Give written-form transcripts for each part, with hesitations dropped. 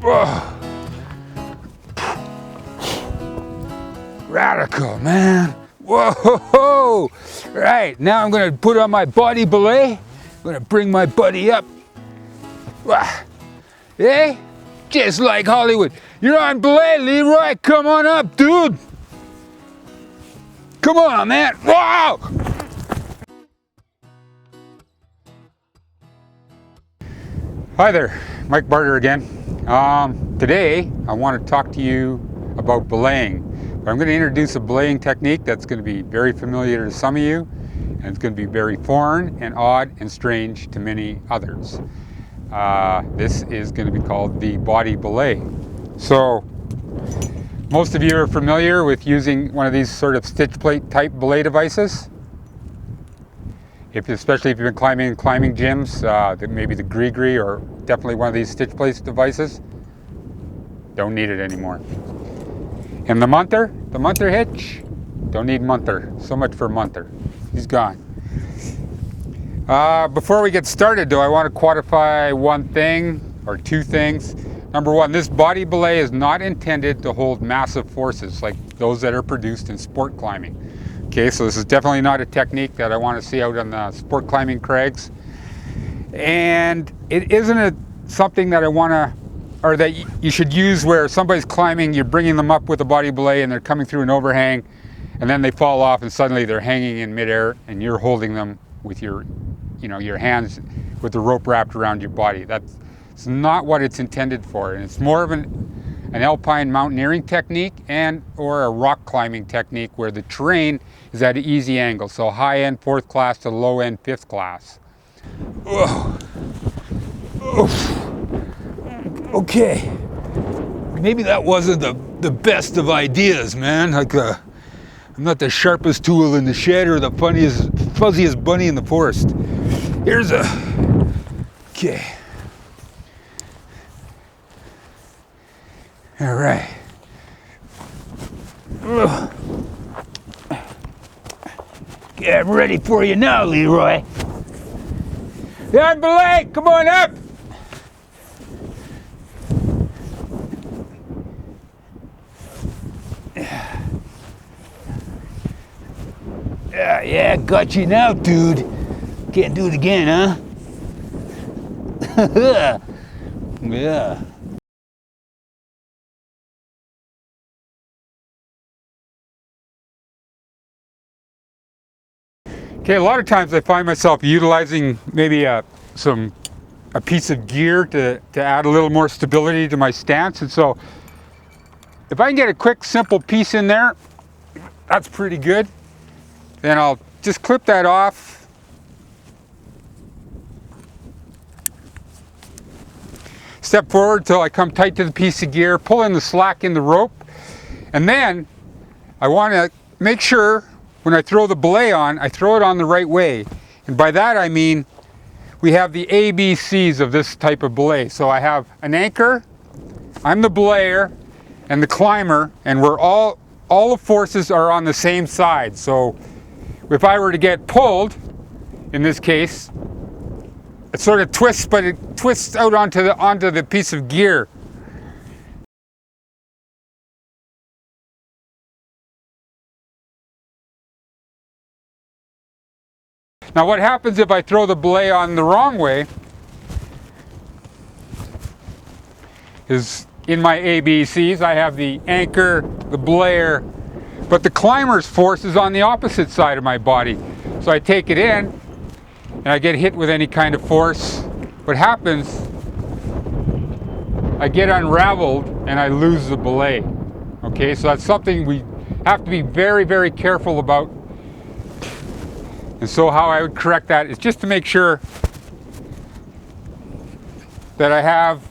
Oh. Radical, man. Whoa! Right, now I'm gonna put on my body belay. I'm gonna bring my buddy up. Hey, just like Hollywood. You're on belay, Leroy. Come on up, dude. Come on, man. Wow! Hi there, Mike Barter again. Today, I want to talk to you about belaying. But I'm going to introduce a belaying technique that's going to be very familiar to some of you, and it's going to be very foreign and odd and strange to many others. This is going to be called the body belay. So, most of you are familiar with using one of these sort of stitch plate type belay devices. Especially if you've been climbing gyms, maybe the Gree or definitely one of these stitch plate devices. Don't need it anymore. And the Munter hitch, don't need Munter. So much for Munter. He's gone. Before we get started though, I want to quantify one thing or two things. Number one, this body belay is not intended to hold massive forces like those that are produced in sport climbing. Okay, so this is definitely not a technique that I want to see out on the sport climbing crags. And it isn't something that I want to, or that you should use where somebody's climbing, you're bringing them up with a body belay and they're coming through an overhang and then they fall off and suddenly they're hanging in midair and you're holding them with your hands with the rope wrapped around your body. That's not what it's intended for. And it's more of an alpine mountaineering technique and or a rock climbing technique where the terrain is at an easy angle. So high end 4th class to low end 5th class. Oh. Oh. Okay, maybe that wasn't the best of ideas, man. Like, I'm not the sharpest tool in the shed or the fuzziest bunny in the forest. Here's okay. All right. Okay, I'm ready for you now, Leroy. Yeah, I'm Belay. Come on up. Yeah, got you now, dude. Can't do it again, huh? Yeah. Okay, a lot of times I find myself utilizing maybe a piece of gear to add a little more stability to my stance, and so if I can get a quick, simple piece in there, that's pretty good. Then I'll just clip that off. Step forward till I come tight to the piece of gear, pull in the slack in the rope, and then I want to make sure when I throw the belay on, I throw it on the right way. And by that I mean we have the ABCs of this type of belay. So I have an anchor, I'm the belayer, and the climber, and we're all the forces are on the same side. So if I were to get pulled, in this case, it sort of twists, but it twists out onto the piece of gear. Now what happens if I throw the belay on the wrong way is in my ABCs, I have the anchor, the belayer, but the climber's force is on the opposite side of my body. So I take it in and I get hit with any kind of force. What happens, I get unraveled and I lose the belay. Okay, so that's something we have to be very, very careful about. And so how I would correct that is just to make sure that I have,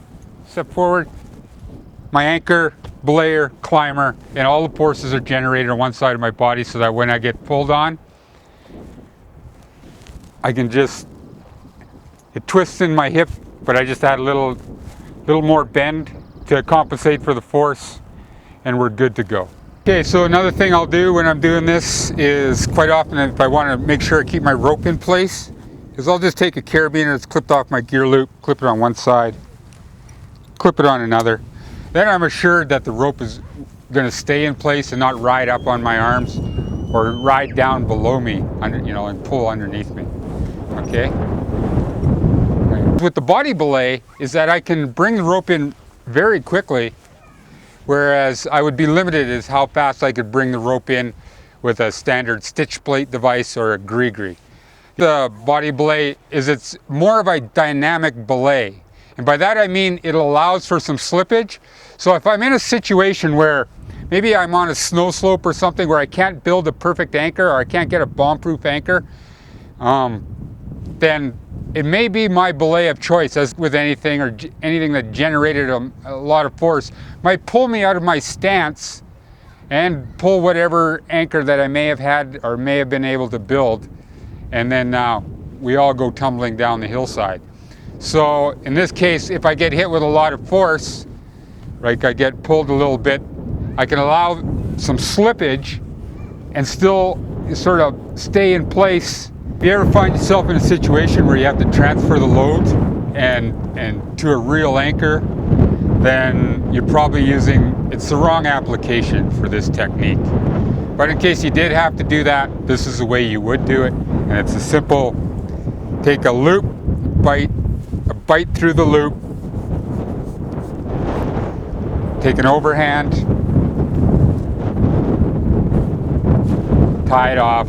step forward, my anchor, belayer, climber, and all the forces are generated on one side of my body so that when I get pulled on, I can just, it twists in my hip, but I just add a little more bend to compensate for the force, and we're good to go. Okay, so another thing I'll do when I'm doing this is quite often if I want to make sure I keep my rope in place, is I'll just take a carabiner that's clipped off my gear loop, clip it on one side, clip it on another. Then I'm assured that the rope is going to stay in place and not ride up on my arms or ride down below me, and pull underneath me. Okay. With the body belay is that I can bring the rope in very quickly, whereas I would be limited as how fast I could bring the rope in with a standard stitch plate device or a gree-gree. The body belay it's more of a dynamic belay. And by that I mean it allows for some slippage. So if I'm in a situation where maybe I'm on a snow slope or something where I can't build a perfect anchor or I can't get a bomb-proof anchor, then it may be my belay of choice, as with anything or anything that generated a lot of force, might pull me out of my stance and pull whatever anchor that I may have had or may have been able to build. And then we all go tumbling down the hillside. So in this case, if I get hit with a lot of force, like I get pulled a little bit, I can allow some slippage and still sort of stay in place. If you ever find yourself in a situation where you have to transfer the load and to a real anchor, then you're probably it's the wrong application for this technique. But in case you did have to do that, this is the way you would do it. And it's a simple, take a loop, a bite through the loop, take an overhand, tie it off,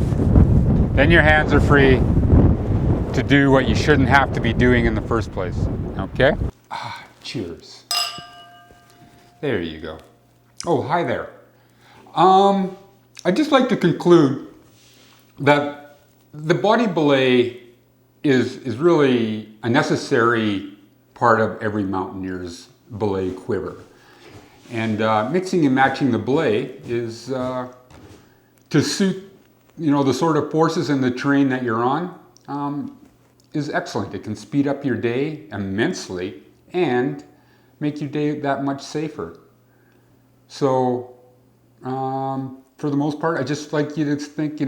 then your hands are free to do what you shouldn't have to be doing in the first place, okay? Cheers. There you go. Oh, hi there. I'd just like to conclude that the body belay is really a necessary part of every mountaineer's belay quiver. And mixing and matching the belay is to suit the sort of forces in the terrain that you're on is excellent. It can speed up your day immensely and make your day that much safer. So for the most part, I just like you to think,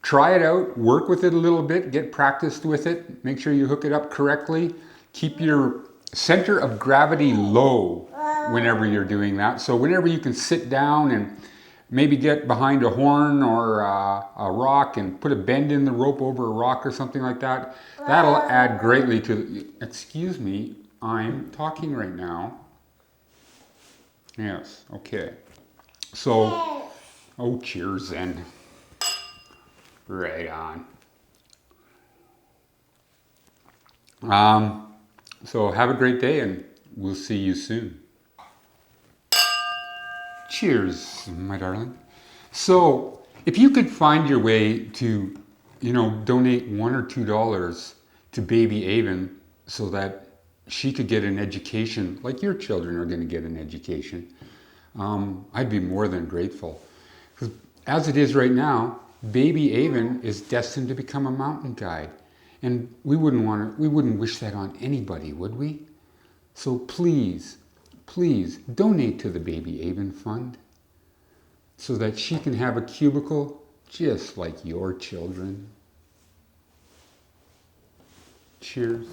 try it out, work with it a little bit, get practiced with it, make sure you hook it up correctly, keep your center of gravity low whenever you're doing that. So whenever you can sit down and maybe get behind a horn or a rock and put a bend in the rope over a rock or something like that, that'll add greatly to, excuse me, I'm talking right now. Yes, okay. So, oh, cheers then. Right on. So have a great day and we'll see you soon. Cheers, my darling. So if you could find your way to, donate $1 or $2 to baby Avon so that she could get an education like your children are going to get an education, I'd be more than grateful. Because as it is right now, baby Avon is destined to become a mountain guide. And we wouldn't wish that on anybody, would we? So please donate to the Baby Avon Fund so that she can have a cubicle just like your children. Cheers.